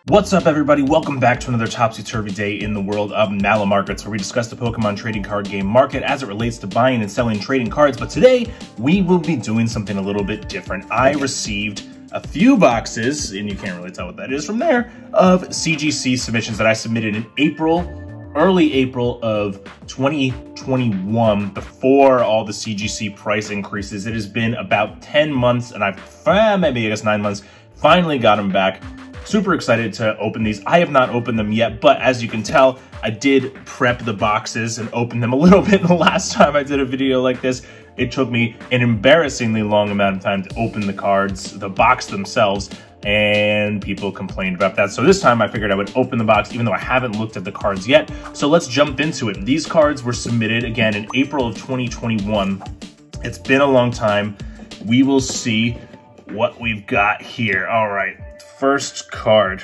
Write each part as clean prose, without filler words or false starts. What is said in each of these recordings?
What's up, everybody? Welcome back to another topsy-turvy day in the world of Malamarkets, where we discuss the Pokemon trading card game market as it relates to buying and selling trading cards. But today, we will be doing something a little bit different. I received a few boxes, and you can't really tell what that is from there, of CGC submissions that I submitted in early April of 2021, before all the CGC price increases. It has been about 10 months, and maybe I guess 9 months, finally got them back. Super excited to open these. I have not opened them yet, but as you can tell, I did prep the boxes and open them a little bit the last time I did a video like this. It took me an embarrassingly long amount of time to open the cards, the box themselves, and people complained about that. So this time I figured I would open the box, even though I haven't looked at the cards yet. So let's jump into it. These cards were submitted again in April of 2021. It's been a long time. We will see what we've got here. All right. First card.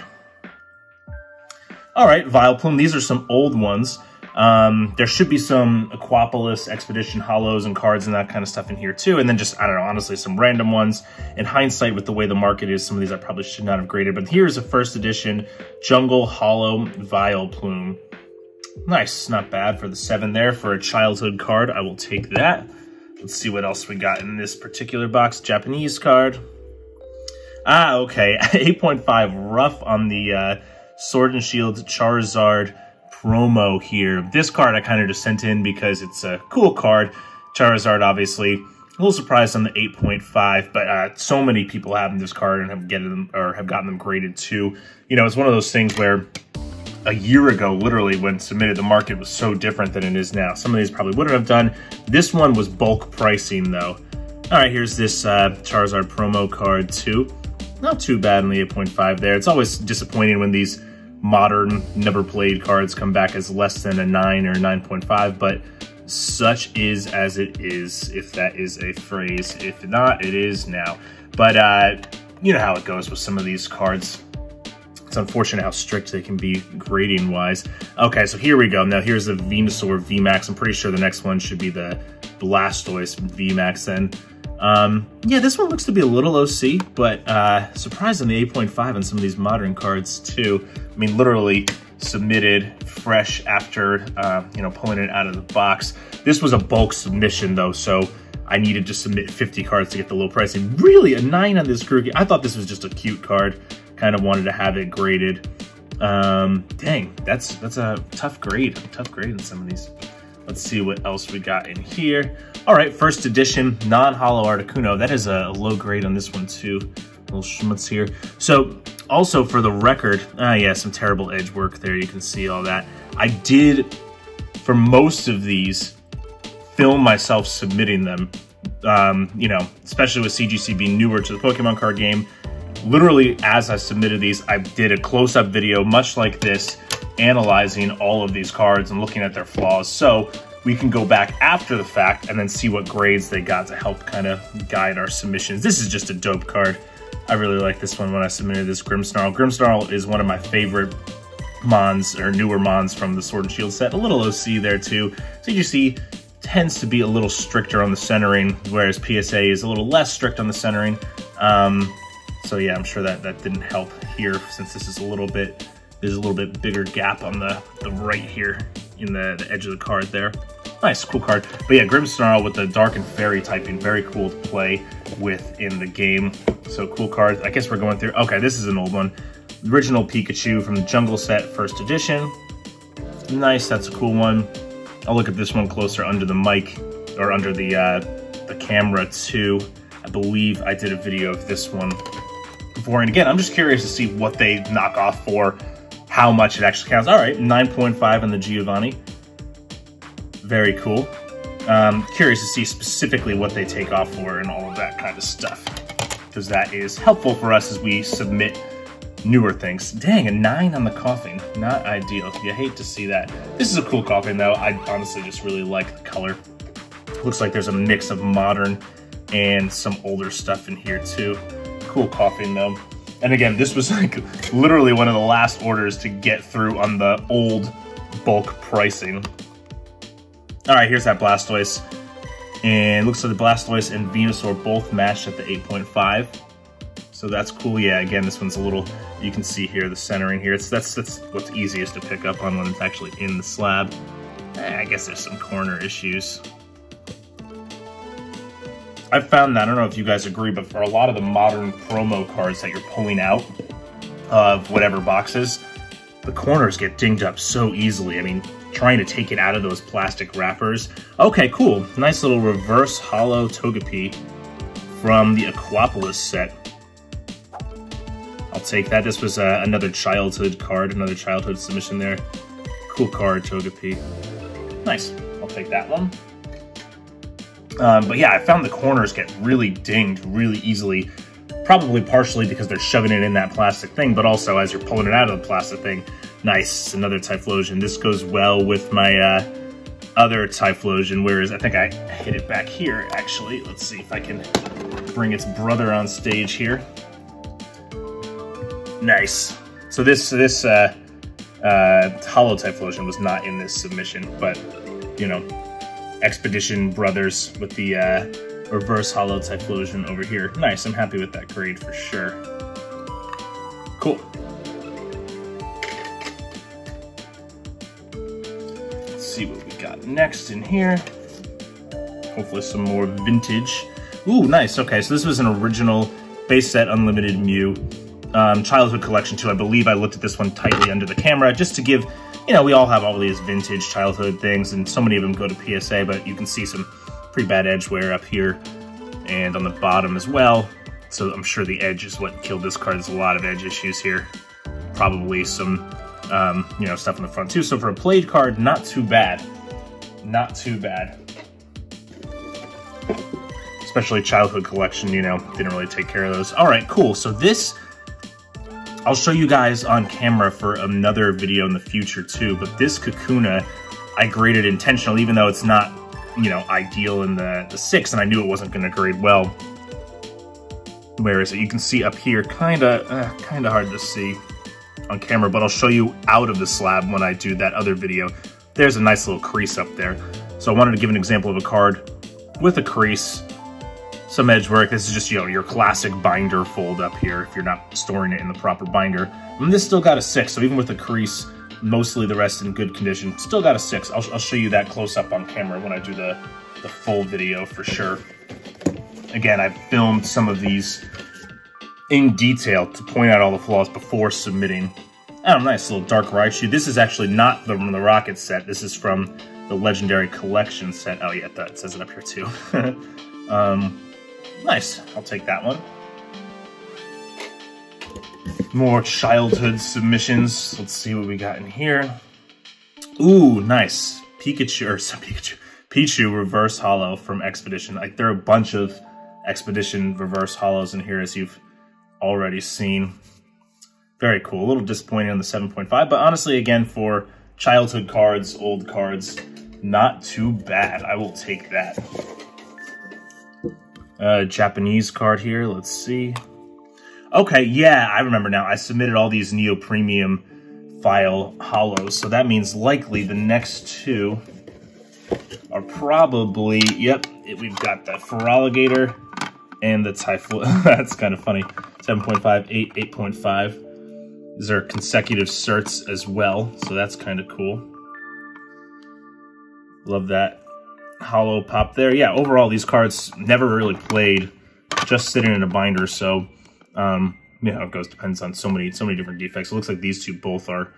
All right, Vileplume. These are some old ones. There should be some Aquapolis Expedition Hollows and cards and that kind of stuff in here too. And then just, I don't know, honestly, some random ones. In hindsight, with the way the market is, some of these I probably should not have graded. But here's a first edition Jungle Hollow Vileplume. Nice, not bad for the 7 there. For a childhood card, I will take that. Let's see what else we got in this particular box. Japanese card. Ah, okay. 8.5, rough on the Sword and Shield Charizard promo here. This card I kind of just sent in because it's a cool card. Charizard, obviously. A little surprised on the 8.5, but so many people have this card and have gotten them graded too. You know, it's one of those things where a year ago, literally, when submitted, the market was so different than it is now. Some of these probably wouldn't have done. This one was bulk pricing, though. All right, here's this Charizard promo card too. Not too bad in the 8.5 there. It's always disappointing when these modern, never-played cards come back as less than a 9 or 9.5, but such is as it is, if that is a phrase. If not, it is now. But you know how it goes with some of these cards. It's unfortunate how strict they can be grading-wise. Okay, so here we go. Now here's the Venusaur VMAX. I'm pretty sure the next one should be the Blastoise VMAX then. Yeah, this one looks to be a little OC, but surprised on the 8.5 on some of these modern cards too. I mean, literally submitted fresh after, you know, pulling it out of the box. This was a bulk submission though, so I needed to submit 50 cards to get the low pricing. Really, a 9 on this Grookey. I thought this was just a cute card. Kind of wanted to have it graded. Dang, that's a tough grade. Tough grade in some of these. Let's see what else we got in here. All right, first edition non-hollow Articuno. That is a low grade on this one too. A little schmutz here. So also for the record, yeah, some terrible edge work there. You can see all that. I did, for most of these, film myself submitting them. You know, especially with CGC being newer to the Pokemon card game. Literally, as I submitted these, I did a close-up video, much like this, analyzing all of these cards and looking at their flaws, so we can go back after the fact and then see what grades they got to help kind of guide our submissions. This is just a dope card. I really like this one when I submitted this Grimmsnarl. Grimmsnarl is one of my favorite Mons, or newer Mons from the Sword and Shield set. A little OC there too. CGC tends to be a little stricter on the centering, whereas PSA is a little less strict on the centering. So yeah, I'm sure that didn't help here, since this is a little bit, there's a little bit bigger gap on the right here in the edge of the card there. Nice, cool card. But yeah, Grimmsnarl with the Dark and Fairy typing, very cool to play with in the game. So cool card. I guess we're going through, okay, this is an old one. Original Pikachu from the Jungle set, first edition. Nice, that's a cool one. I'll look at this one closer under the mic, or under the camera too. I believe I did a video of this one before. And again, I'm just curious to see what they knock off for, how much it actually counts. All right, 9.5 on the Giovanni. Very cool. Curious to see specifically what they take off for and all of that kind of stuff, because that is helpful for us as we submit newer things. Dang, a 9 on the coughing. Not ideal. You hate to see that. This is a cool coughing though. I honestly just really like the color. Looks like there's a mix of modern and some older stuff in here too. Cool coughing though. And again, this was like literally one of the last orders to get through on the old bulk pricing. All right, here's that Blastoise. And it looks like the Blastoise and Venusaur both matched at the 8.5. So So that's cool. Yeah, again, this one's a little, you can see here, the centering here. That's what's easiest to pick up on when it's actually in the slab. I guess there's some corner issues. I've found that, I don't know if you guys agree, but for a lot of the modern promo cards that you're pulling out of whatever boxes, the corners get dinged up so easily. I mean, trying to take it out of those plastic wrappers. Okay, cool. Nice little reverse hollow Togepi from the Aquapolis set. I'll take that. This was another childhood card, another childhood submission there. Cool card, Togepi. Nice. I'll take that one. But yeah, I found the corners get really dinged really easily. Probably partially because they're shoving it in that plastic thing, but also as you're pulling it out of the plastic thing. Nice, another Typhlosion. This goes well with my other Typhlosion, whereas I think I hit it back here, actually. Let's see if I can bring its brother on stage here. Nice. So this hollow Typhlosion was not in this submission, but, you know, Expedition Brothers with the reverse hollow Typhlosion over here. Nice, I'm happy with that grade for sure. Cool. Let's see what we got next in here. Hopefully some more vintage. Ooh, nice. Okay, so this was an original base set Unlimited Mew childhood collection too. I believe I looked at this one tightly under the camera just to give, you know, we all have all these vintage childhood things and so many of them go to PSA, but you can see some pretty bad edge wear up here and on the bottom as well. So I'm sure the edge is what killed this card. There's a lot of edge issues here. Probably some, you know, stuff in the front too. So for a played card, not too bad. Not too bad. Especially childhood collection, you know, didn't really take care of those. All right, cool. So this, I'll show you guys on camera for another video in the future too, but this Kakuna, I graded intentional, even though it's not, you know, ideal in the 6, and I knew it wasn't going to grade well. Where is it? You can see up here, kind of hard to see on camera, but I'll show you out of the slab when I do that other video. There's a nice little crease up there. So I wanted to give an example of a card with a crease, some edge work. This is just, you know, your classic binder fold up here if you're not storing it in the proper binder. And this still got a 6, so even with the crease, mostly the rest in good condition, still got a 6. I'll show you that close up on camera when I do the full video for sure. Again, I filmed some of these in detail to point out all the flaws before submitting. Oh, nice little Dark Raichu. This is actually not from the Rocket set. This is from the Legendary Collection set. Oh yeah, it says it up here too. Nice, I'll take that one. More childhood submissions. Let's see what we got in here. Ooh, nice. Pichu reverse hollow from Expedition. Like, there are a bunch of Expedition reverse hollows in here, as you've already seen. Very cool. A little disappointing on the 7.5, but honestly, again, for childhood cards, old cards, not too bad. I will take that. Japanese card here. Let's see. Okay, yeah, I remember now. I submitted all these Neo Premium file hollows, so that means likely the next two are probably, yep, we've got the Feraligatr and the Typhlosion. That's kind of funny. 7.5, 8, 8.5. These are consecutive certs as well, so that's kind of cool. Love that hollow pop there. Yeah, overall, these cards never really played, just sitting in a binder, so you know, it goes, depends on so many different defects. It looks like these two both are,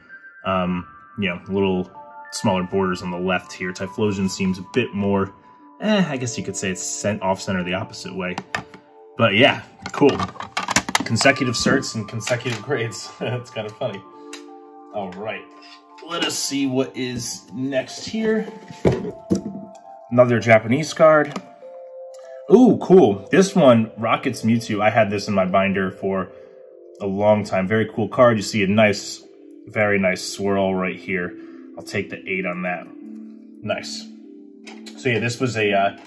you know, little smaller borders on the left here. Typhlosion seems a bit more, I guess you could say it's sent off center the opposite way. But yeah, cool. Consecutive certs and consecutive grades. That's kind of funny. All right, let us see what is next here. Another Japanese card. Ooh, cool. This one, Rocket's Mewtwo. I had this in my binder for a long time. Very cool card. You see a nice, very nice swirl right here. I'll take the 8 on that. Nice. So yeah, this was a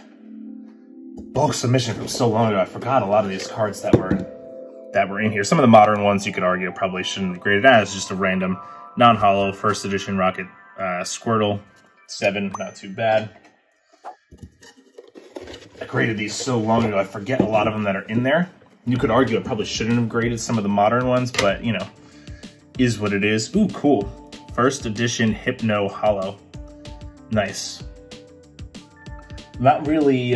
bulk submission from so long ago. I forgot a lot of these cards that were in here. Some of the modern ones you could argue probably shouldn't have graded as just a random non-hollow first edition Rocket Squirtle. 7, not too bad. I graded these so long ago, I forget a lot of them that are in there. You could argue I probably shouldn't have graded some of the modern ones, but you know, is what it is. Ooh, cool. First edition Hypno Holo. Nice. Not really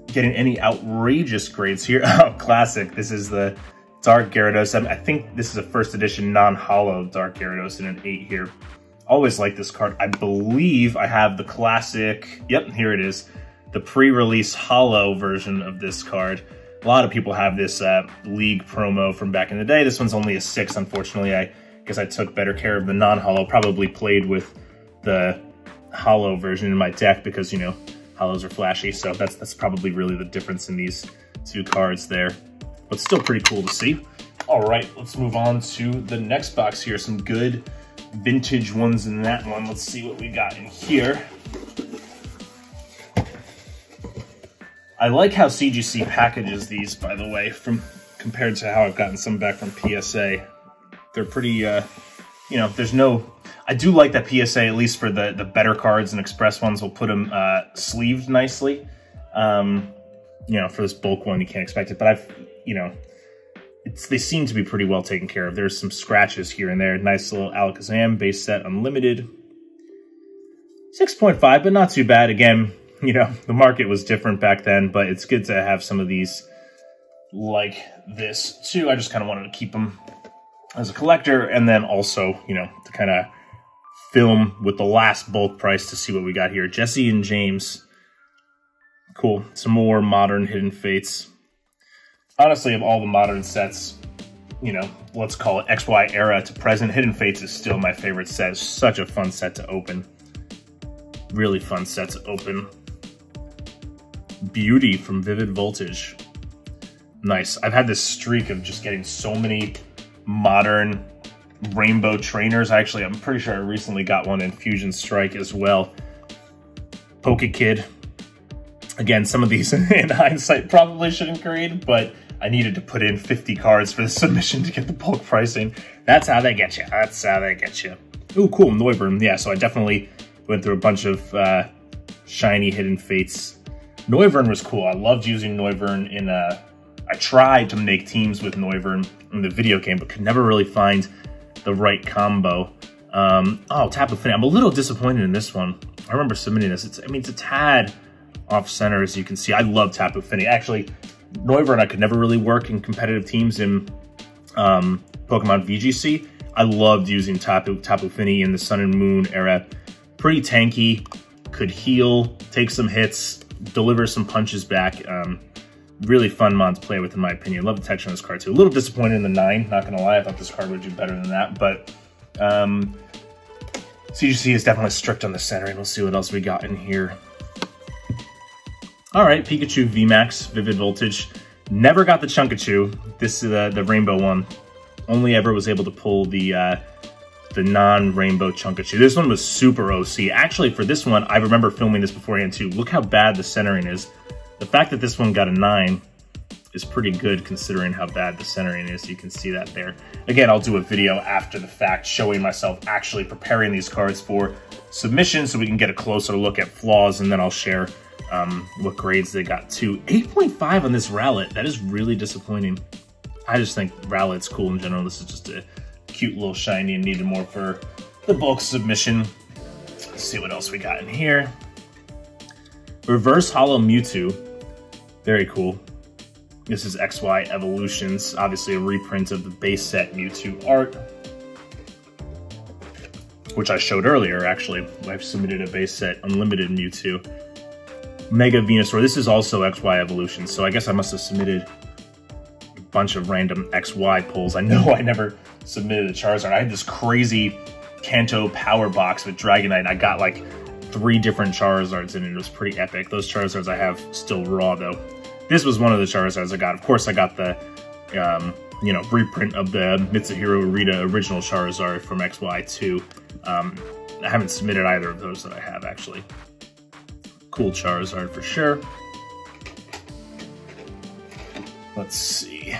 getting any outrageous grades here. Oh, classic. This is the Dark Gyarados. I think this is a first edition non-holo Dark Gyarados in an 8 here. Always like this card. I believe I have the classic, yep, here it is. The pre-release holo version of this card. A lot of people have this League promo from back in the day. This one's only a 6, unfortunately. I guess I took better care of the non-holo. Probably played with the holo version in my deck because, you know, holos are flashy. So that's probably really the difference in these two cards there. But still pretty cool to see. All right, let's move on to the next box here. Some good vintage ones in that one. Let's see what we got in here. I like how CGC packages these, by the way, compared to how I've gotten some back from PSA. They're pretty, you know, there's no... I do like that PSA, at least for the better cards and express ones, will put them sleeved nicely. You know, for this bulk one, you can't expect it, but you know, they seem to be pretty well taken care of. There's some scratches here and there. Nice little Alakazam, base set, unlimited. 6.5, but not too bad. Again, you know, the market was different back then, but it's good to have some of these like this too. I just kind of wanted to keep them as a collector, and then also, you know, to kind of film with the last bulk price to see what we got here. Jesse and James. Cool. Some more modern Hidden Fates. Honestly, of all the modern sets, you know, let's call it XY era to present, Hidden Fates is still my favorite set. It's such a fun set to open. Really fun set to open. Beauty from Vivid Voltage. Nice. I've had this streak of just getting so many modern rainbow trainers. Actually, I'm pretty sure I recently got one in Fusion Strike as well. Pokekid. Again, some of these in hindsight probably shouldn't grade, but I needed to put in 50 cards for the submission to get the bulk pricing. That's how they get you. That's how they get you. Ooh, cool. Noivern. Yeah, so I definitely went through a bunch of shiny Hidden Fates. Noivern was cool. I loved using Noivern in I tried to make teams with Noivern in the video game, but could never really find the right combo. Oh, Tapu Fini. I'm a little disappointed in this one. I remember submitting this. I mean, it's a tad off-center, as you can see. I love Tapu Fini. Actually, Noivern I could never really work in competitive teams in Pokemon VGC. I loved using Tapu Fini in the Sun and Moon era. Pretty tanky, could heal, take some hits, deliver some punches back. Really fun mod to play with, in my opinion. Love the texture on this card, too. A little disappointed in the 9, not gonna lie. I thought this card would do better than that, but CGC is definitely strict on the centering. We'll see what else we got in here. All right, Pikachu VMAX, Vivid Voltage. Never got the Chunkachu. This is the rainbow one. Only ever was able to pull the non-rainbow Chunkachu. This one was super OC. Actually, for this one, I remember filming this beforehand too. Look how bad the centering is. The fact that this one got a 9 is pretty good considering how bad the centering is. You can see that there. Again, I'll do a video after the fact showing myself actually preparing these cards for submission so we can get a closer look at flaws, and then I'll share what grades they got too. 8.5 on this Rowlet. That is really disappointing. I just think Rowlet's cool in general. This is just a cute little shiny and needed more for the bulk submission. Let's see what else we got in here. Reverse Holo Mewtwo. Very cool. This is XY Evolutions. Obviously a reprint of the base set Mewtwo art, which I showed earlier, actually. I've submitted a base set Unlimited Mewtwo. Mega Venusaur. This is also XY Evolution, so I guess I must have submitted a bunch of random XY pulls. I know I never submitted a Charizard. I had this crazy Kanto power box with Dragonite. I got like 3 different Charizards in it. It was pretty epic. Those Charizards I have still raw, though. This was one of the Charizards I got. Of course, I got the, you know, reprint of the Mitsuhiro Rita original Charizard from XY2. I haven't submitted either of those that I have, actually. Cool Charizard for sure. Let's see.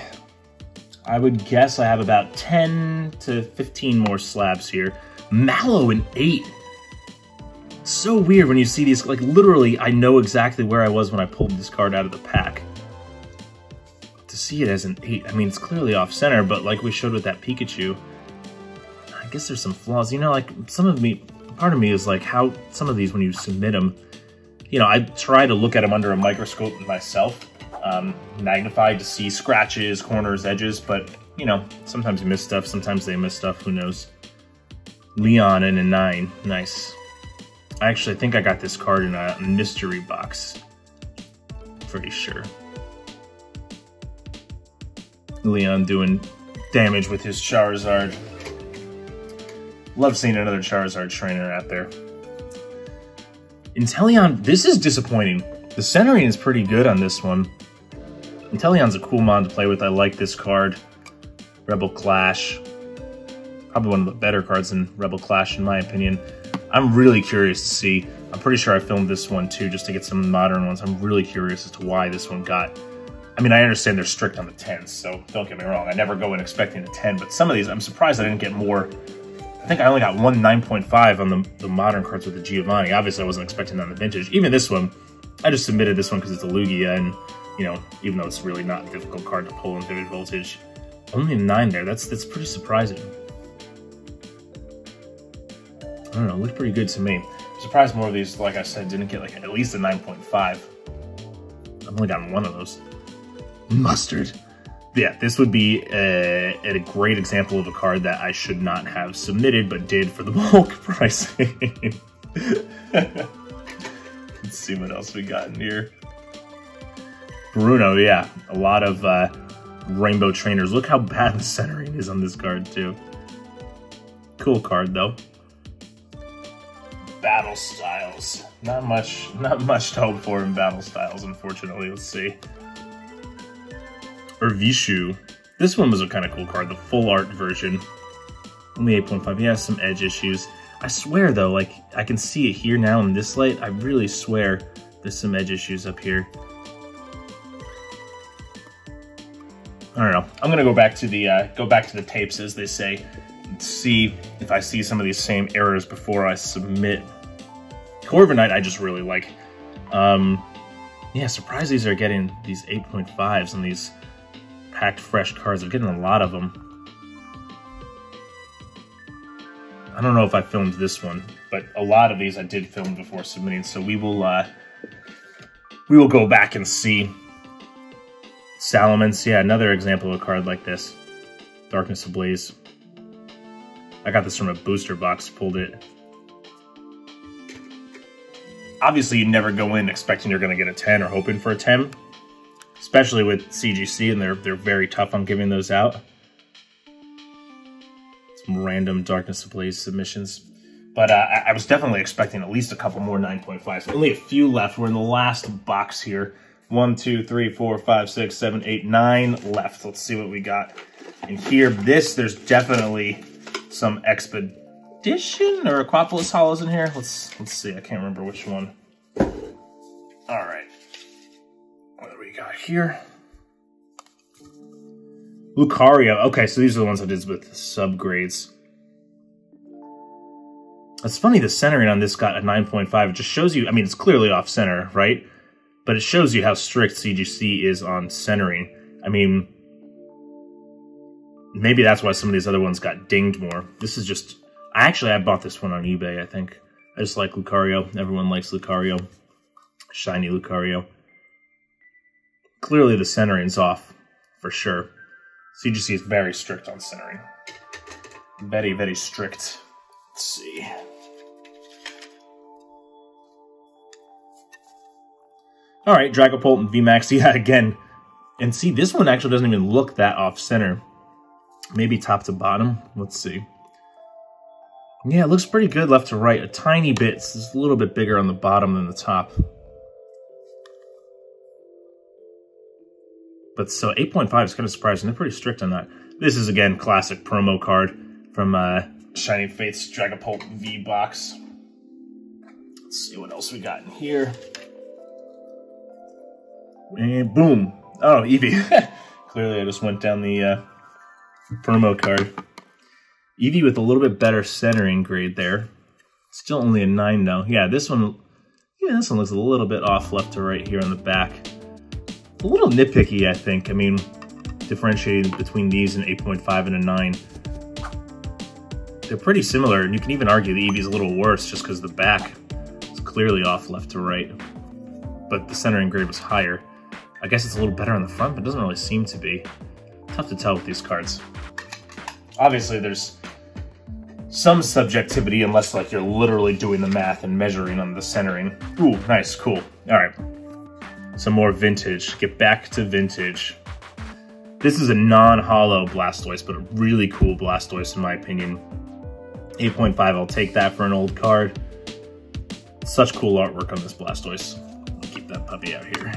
I would guess I have about 10 to 15 more slabs here. Mallow in 8. So weird when you see these, like literally I know exactly where I was when I pulled this card out of the pack. to see it as an 8. I mean, it's clearly off center, but like we showed with that Pikachu, I guess there's some flaws. You know, like part of me is like how some of these, when you submit them, you know, I try to look at them under a microscope myself, magnified to see scratches, corners, edges, but you know, sometimes you miss stuff, sometimes they miss stuff, who knows. Leon in a 9, nice. I actually think I got this card in a mystery box. Pretty sure. Leon doing damage with his Charizard. Love seeing another Charizard trainer out there. Inteleon, this is disappointing. The centering is pretty good on this one. Inteleon's a cool mon to play with. I like this card. Rebel Clash. Probably one of the better cards in Rebel Clash, in my opinion. I'm really curious to see. I'm pretty sure I filmed this one too, just to get some modern ones. I'm really curious as to why this one got... I mean, I understand they're strict on the 10s, so don't get me wrong. I never go in expecting a 10, but some of these, I'm surprised I didn't get more. I think I only got one 9.5 on the modern cards with the Giovanni. Obviously, I wasn't expecting that on the vintage. Even this one, I just submitted this one because it's a Lugia, and, you know, even though it's really not a difficult card to pull in Vivid Voltage, only a 9 there. That's pretty surprising. I don't know, it looked pretty good to me. I'm surprised more of these, like I said, didn't get like at least a 9.5. I've only gotten one of those. Mustard. Yeah, this would be a great example of a card that I should not have submitted, but did for the bulk pricing. Let's see what else we got in here. Bruno, yeah, a lot of rainbow trainers. Look how bad the centering is on this card too. Cool card though. Battle Styles. Not much to hope for in Battle Styles, unfortunately. Let's see. Urvishu. This one was a kind of cool card, the full art version. Only 8.5. He has some edge issues. I swear though, like I can see it here now in this light. I really swear there's some edge issues up here. I don't know. I'm gonna go back to the tapes, as they say, and see if I see some of these same errors before I submit. Corviknight I just really like. Yeah, surprised these are getting these 8.5s on these packed fresh cards. I'm getting a lot of them. I don't know if I filmed this one, but a lot of these I did film before submitting, so we will go back and see. Salamence, yeah, another example of a card like this. Darkness Ablaze. I got this from a booster box, pulled it. Obviously, you never go in expecting you're going to get a 10 or hoping for a 10. Especially with CGC, and they're very tough on giving those out. Some random Darkness Ablaze submissions. But I was definitely expecting at least a couple more 9.5s. Only a few left. We're in the last box here. 1, 2, 3, 4, 5, 6, 7, 8, 9 left. Let's see what we got in here. There's definitely some Expedition or Aquapolis Hollows in here. Let's see. I can't remember which one. All right. What do we got here? Lucario. Okay, so these are the ones I did with subgrades. It's funny, the centering on this got a 9.5. It just shows you, I mean, it's clearly off center, right? But it shows you how strict CGC is on centering. I mean, maybe that's why some of these other ones got dinged more. This is just... I bought this one on eBay, I think. I just like Lucario. Everyone likes Lucario. Shiny Lucario. Clearly the centering's off, for sure. CGC is very strict on centering. Very, very strict. Let's see. All right, Dragapult and VMAX, yeah, again. And see, this one actually doesn't even look that off-center. Maybe top to bottom. Let's see. Yeah, it looks pretty good left to right. A tiny bit. It's a little bit bigger on the bottom than the top. But so 8.5 is kind of surprising. They're pretty strict on that. This is, again, classic promo card from Shining Faith's Dragapult V-Box. Let's see what else we got in here. And boom. Oh, Eevee. Clearly I just went down the promo card. Eevee with a little bit better centering grade there. Still only a 9 though. Yeah, this one looks a little bit off left to right here on the back. A little nitpicky, I think. I mean, differentiating between these and 8.5 and a 9. They're pretty similar, and you can even argue the Eevee's a little worse just because the back is clearly off left to right. But the centering grade was higher. I guess it's a little better on the front, but it doesn't really seem to be. Tough to tell with these cards. Obviously, there's some subjectivity unless like you're literally doing the math and measuring on the centering. Ooh, nice, cool. All right, some more vintage. Get back to vintage. This is a non-hollow Blastoise, but a really cool Blastoise in my opinion. 8.5, I'll take that for an old card. Such cool artwork on this Blastoise. I'll keep that puppy out here.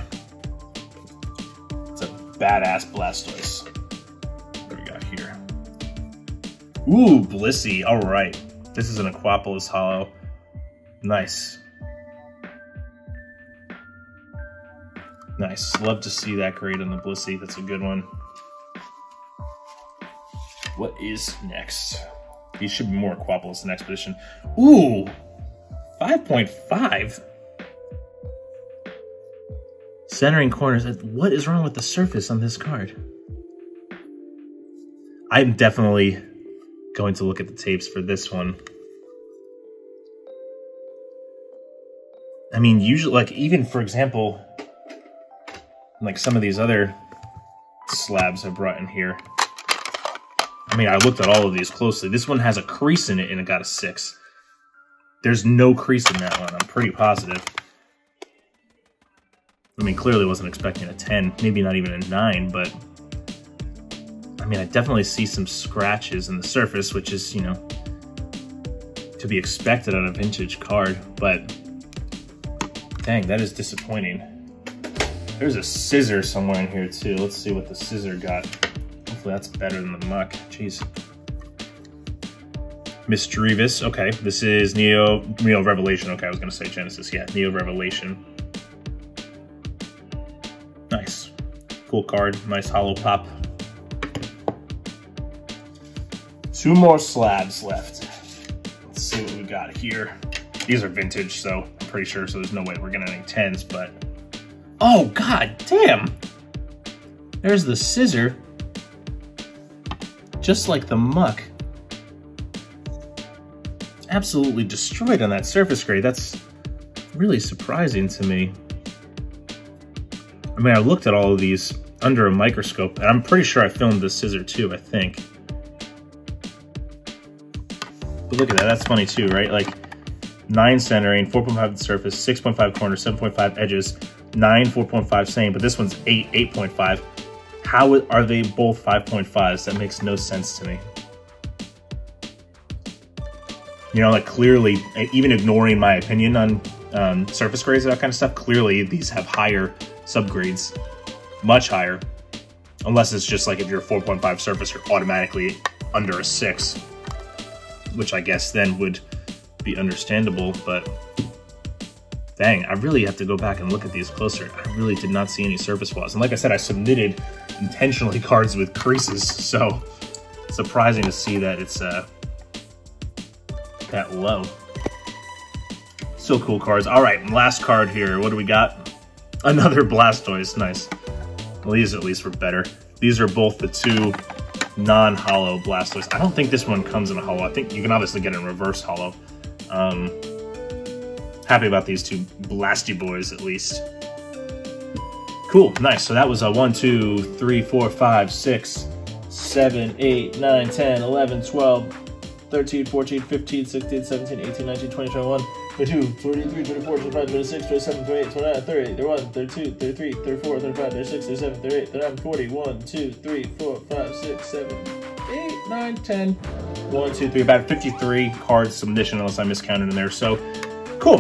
It's a badass Blastoise. What do we got here? Ooh, Blissey. All right. This is an Aquapolis Hollow. Nice. Nice. Love to see that grade on the Blissey. That's a good one. What is next? These should be more Aquapolis than Expedition. Ooh! 5.5? Centering corners. What is wrong with the surface on this card? I'm definitely going to look at the tapes for this one. I mean, usually, like, even, for example, like some of these other slabs I brought in here. I mean, I looked at all of these closely. This one has a crease in it and it got a 6. There's no crease in that one, I'm pretty positive. I mean, clearly wasn't expecting a 10, maybe not even a 9, but I mean, I definitely see some scratches in the surface, which is, you know, to be expected on a vintage card, but dang, that is disappointing. There's a scissor somewhere in here too. Let's see what the scissor got. Hopefully that's better than the muck. Jeez. Misdreavus. Okay, this is Neo Revelation. Okay, I was gonna say Genesis. Yeah, Neo Revelation. Nice. Cool card. Nice hollow pop. 2 more slabs left. Let's see what we got here. These are vintage, so I'm pretty sure, so there's no way we're getting any 10s, but... Oh, god damn! There's the scissor. Just like the muck. Absolutely destroyed on that surface grade. That's really surprising to me. I mean, I looked at all of these under a microscope, and I'm pretty sure I filmed the scissor too, I think. But look at that, that's funny too, right? Like 9 centering, 4.5 surface, 6.5 corner, 7.5 edges, 9, 4.5 same, but this one's 8, 8.5. How are they both 5.5s? That makes no sense to me. You know, like clearly, even ignoring my opinion on surface grades and that kind of stuff, clearly these have higher subgrades, much higher. Unless it's just like if you're a 4.5 surface, you're automatically under a 6, which I guess then would be understandable, but dang, I really have to go back and look at these closer. I really did not see any surface flaws. And like I said, I submitted intentionally cards with creases, so surprising to see that it's that low. So cool cards. All right, last card here. What do we got? Another Blastoise. Nice. Well, these at least were better. These are both the 2 non-hollow Blastoise. I don't think this one comes in a hollow. I think you can obviously get it in reverse hollow. Happy about these 2 Blasty Boys at least. Cool, nice. So that was a 1, 2, 3, 4, 5, 6, 7, 8, 9, 10, 11, 12, 13, 14, 15, 16, 17, 18, 19, 20, 21, 22, 23, 24, 25, 26, 27, 28, 29, 30, 31, 32, 33, 34, 35, 36, 37, 38, 39, 40, 1, 2, 3, 4, 5, 6, 7, 8, 9, 10. 1, 2, 3, about 53 cards submission unless I miscounted in there. So, cool.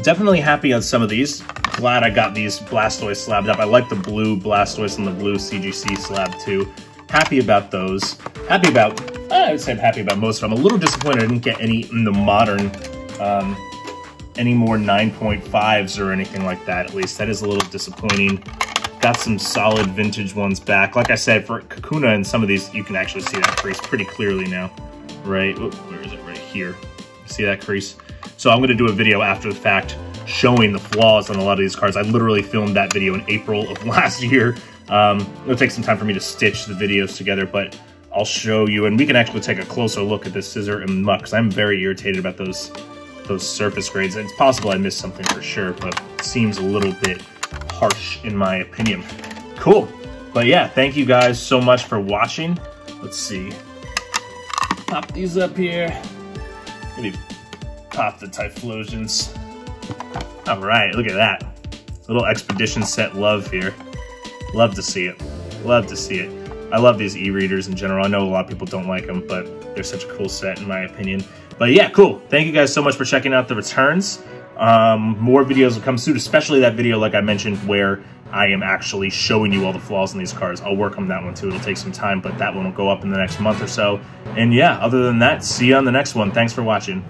Definitely happy on some of these. Glad I got these Blastoise slabbed up. I like the blue Blastoise and the blue CGC slab too. Happy about those. Happy about, I would say I'm happy about most of them. A little disappointed I didn't get any in the modern, any more 9.5s or anything like that, at least. That is a little disappointing. Got some solid vintage ones back. Like I said, for Kakuna and some of these, you can actually see that crease pretty clearly now, right? Oop, where is it? Right here. See that crease? So I'm going to do a video after the fact showing the flaws on a lot of these cards. I literally filmed that video in April of last year. It'll take some time for me to stitch the videos together, but I'll show you, and we can actually take a closer look at this scissor and muck, because I'm very irritated about those surface grades. It's possible I missed something for sure, but it seems a little bit harsh in my opinion. Cool. But yeah, thank you guys so much for watching. Let's see. Pop these up here. Maybe pop the Typhlosions. All right, look at that. Little expedition set love here. Love to see it. Love to see it. I love these e-readers in general. I know a lot of people don't like them, but they're such a cool set in my opinion. But yeah, cool. Thank you guys so much for checking out the returns. More videos will come soon, especially that video, like I mentioned, where I am actually showing you all the flaws in these cards. I'll work on that one too. It'll take some time, but that one will go up in the next month or so. And yeah, other than that, see you on the next one. Thanks for watching.